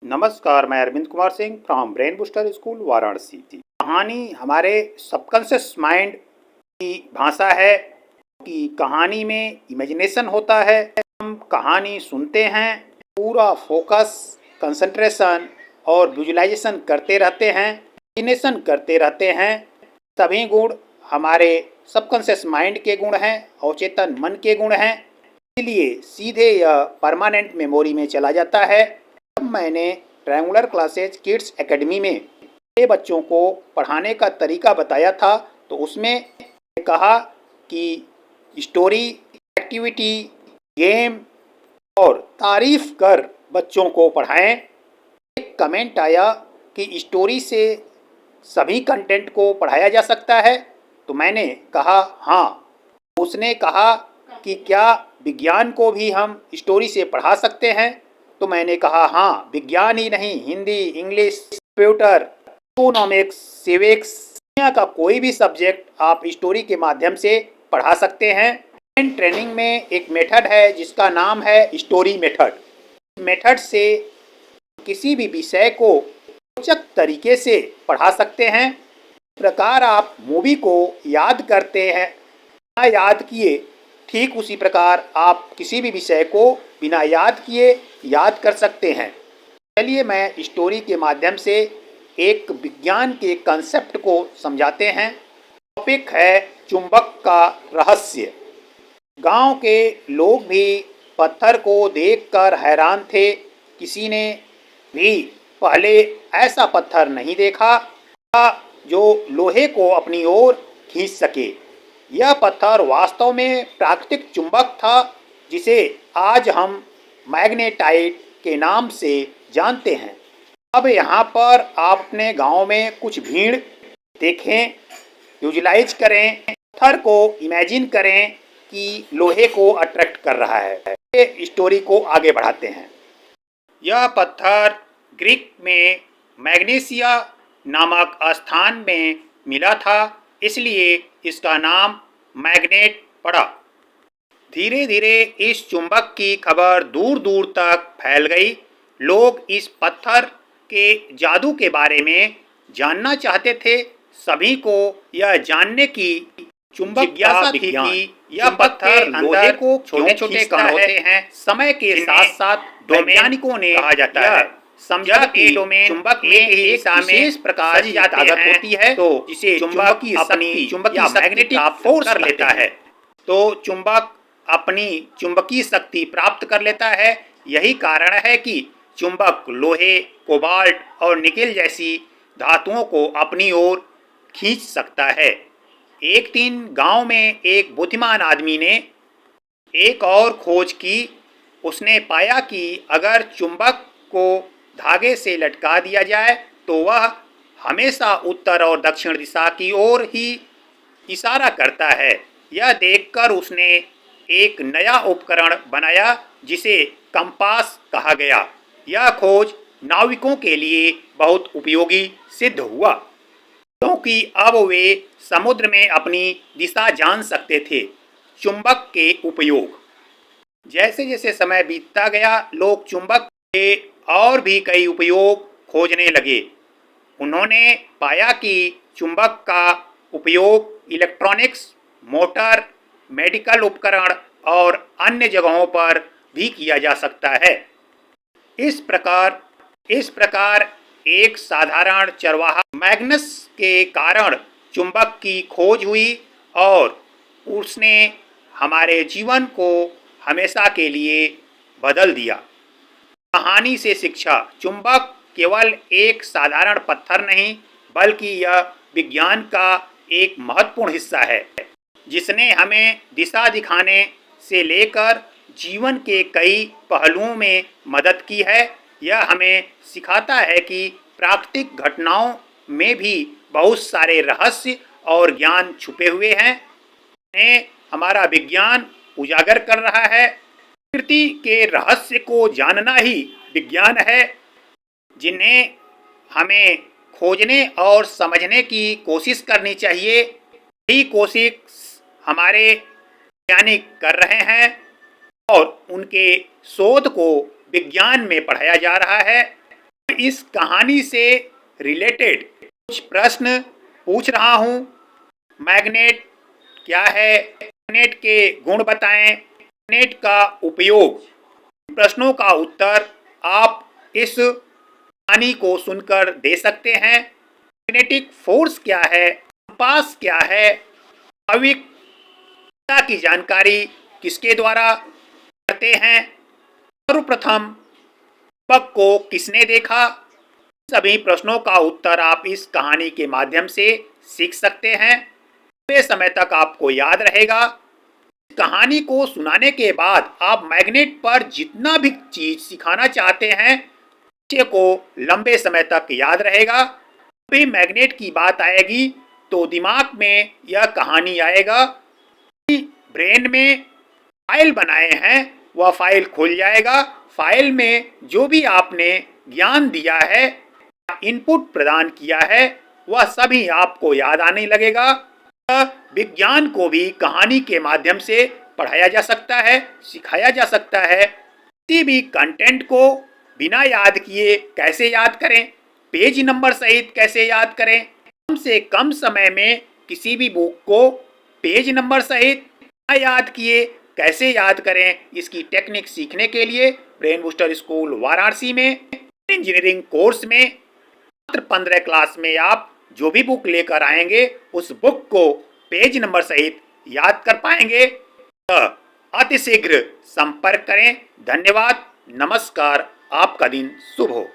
नमस्कार, मैं Arvind Kumar Singh from Brain Booster School Varanasi. कहानी हमारे सबकॉन्शियस माइंड की भाषा है कि कहानी में इमेजिनेशन होता है। हम कहानी सुनते हैं, पूरा फोकस, कंसंट्रेशन और विजुअलाइजेशन करते रहते हैं, इमेजिनेशन करते रहते हैं। सभी गुण हमारे सबकॉन्शियस माइंड के गुण हैं, अवचेतन मन के गुण हैं, इसलिए सीधे यह परमानेंट मेमोरी में चला जाता है। जब मैंने ट्रायंगुलर क्लासेज किड्स एकेडमी में ये बच्चों को पढ़ाने का तरीका बताया था, तो उसमें कहा कि स्टोरी, एक्टिविटी, गेम और तारीफ कर बच्चों को पढ़ाएं। एक कमेंट आया कि स्टोरी से सभी कंटेंट को पढ़ाया जा सकता है, तो मैंने कहा हाँ। उसने कहा कि क्या विज्ञान को भी हम स्टोरी से पढ़ा सकते हैं, तो मैंने कहा हाँ, विज्ञान ही नहीं, Hindi, English, computer, economics, civics, दुनिया का कोई भी सब्जेक्ट आप स्टोरी के माध्यम से पढ़ा सकते हैं। ट्रेनिंग में एक मेथड है जिसका नाम है स्टोरी मेथड। मेथड से किसी भी विषय को रोचक तरीके से पढ़ा सकते हैं। इस प्रकार आप मूवी को याद करते हैं, बिना याद किए, ठीक उसी प्रकार आप किसी भी विषय को बिना याद किए याद कर सकते हैं। चलिए मैं स्टोरी के माध्यम से एक विज्ञान के कंसेप्ट को समझाते हैं। टॉपिक है चुंबक का रहस्य। गांव के लोग भी पत्थर को देखकर हैरान थे। किसी ने भी पहले ऐसा पत्थर नहीं देखा जो लोहे को अपनी ओर खींच सके। यह पत्थर वास्तव में प्राकृतिक चुंबक था, जिसे आज हम मैग्नेटाइट के नाम से जानते हैं। अब यहाँ पर आप अपने गांव में कुछ भीड़ देखें, विजुलाइज करें, पत्थर को इमेजिन करें कि लोहे को अट्रैक्ट कर रहा है। ये स्टोरी को आगे बढ़ाते हैं। यह पत्थर ग्रीक में मैग्नेसिया नामक स्थान में मिला था, इसलिए इसका नाम मैग्नेट पड़ा। धीरे धीरे इस चुंबक की खबर दूर दूर तक फैल गई। लोग इस पत्थर के जादू के बारे में जानना चाहते थे। सभी को यह जानने की जिज्ञासा थी कि यह पत्थर लोहे को छोटे छोटे कण होते हैं। समय के साथ साथ वैज्ञानिकों ने कहा जाता है समझा कि डोमेन चुंबक में ही दिशा में इस प्रकार की ताकत होती है, तो जिसे चुंबक अपनी चुंबकीय मैग्नेटिक फोर्स कर लेता है। तो चुंबक अपनी चुंबकीय शक्ति प्राप्त कर लेता है। यही कारण है कि चुंबक लोहे, कोबाल्ट और निकेल जैसी धातुओं को अपनी ओर खींच सकता है। एक दिन गांव में एक बुद्धिमान आदमी ने एक और खोज की। उसने पाया कि अगर चुंबक को धागे से लटका दिया जाए तो वह हमेशा उत्तर और दक्षिण दिशा की ओर ही इशारा करता है। यह देखकर उसने एक नया उपकरण बनाया जिसे कंपास कहा गया। यह खोज नाविकों के लिए बहुत उपयोगी सिद्ध हुआ, क्योंकि अब वे समुद्र में अपनी दिशा जान सकते थे। चुंबक के उपयोग। जैसे जैसे समय बीतता गया, लोग चुंबक के और भी कई उपयोग खोजने लगे। उन्होंने पाया कि चुंबक का उपयोग इलेक्ट्रॉनिक्स, मोटर, मेडिकल उपकरण और अन्य जगहों पर भी किया जा सकता है। इस प्रकार एक साधारण चरवाहा मैग्नस के कारण चुंबक की खोज हुई और उसने हमारे जीवन को हमेशा के लिए बदल दिया। कहानी से शिक्षा। चुंबक केवल एक साधारण पत्थर नहीं, बल्कि यह विज्ञान का एक महत्वपूर्ण हिस्सा है, जिसने हमें दिशा दिखाने से लेकर जीवन के कई पहलुओं में मदद की है। यह हमें सिखाता है कि प्राकृतिक घटनाओं में भी बहुत सारे रहस्य और ज्ञान छुपे हुए हैं। इन्हें हमारा विज्ञान उजागर कर रहा है। प्रकृति के रहस्य को जानना ही विज्ञान है, जिन्हें हमें खोजने और समझने की कोशिश करनी चाहिए। यही कोशिश हमारे वैज्ञानिक कर रहे हैं और उनके शोध को विज्ञान में पढ़ाया जा रहा है। इस कहानी से रिलेटेड कुछ प्रश्न पूछ रहा हूं। मैग्नेट क्या है, मैग्नेट के गुण बताएं, मैग्नेट का उपयोग। प्रश्नों का उत्तर आप इस कहानी को सुनकर दे सकते हैं। मैग्नेटिक फोर्स क्या है, कंपास क्या है, आवृत्ति की जानकारी किसके द्वारा करते हैं, सर्वप्रथम दीपक को किसने देखा। सभी प्रश्नों का उत्तर आप इस कहानी के माध्यम से सीख सकते हैं। लंबे समय तक आपको याद रहेगा। कहानी को सुनाने के बाद आप मैग्नेट पर जितना भी चीज सिखाना चाहते हैं बच्चे को लंबे समय तक याद रहेगा। भी मैग्नेट की बात आएगी तो दिमाग में यह कहानी आएगा। ब्रेन में फाइल बनाए हैं वह फाइल खुल जाएगा। फाइल में जो भी आपने ज्ञान दिया है, इनपुट प्रदान किया है, वह सभी आपको याद आने लगेगा। विज्ञान को भी कहानी के माध्यम से पढ़ाया जा सकता है, सिखाया जा सकता है। किसी भी कंटेंट को बिना याद किए कैसे याद करें, पेज नंबर सहित कैसे याद करें, कम से कम समय में किसी भी बुक को पेज नंबर सहित बिना याद किए कैसे याद करें, इसकी टेक्निक सीखने के लिए ब्रेन बूस्टर स्कूल वाराणसी में इंजीनियरिंग कोर्स में मात्र 15 क्लास में आप जो भी बुक लेकर आएंगे उस बुक को पेज नंबर सहित याद कर पाएंगे। अतिशीघ्र संपर्क करें। धन्यवाद, नमस्कार, आपका दिन शुभ हो।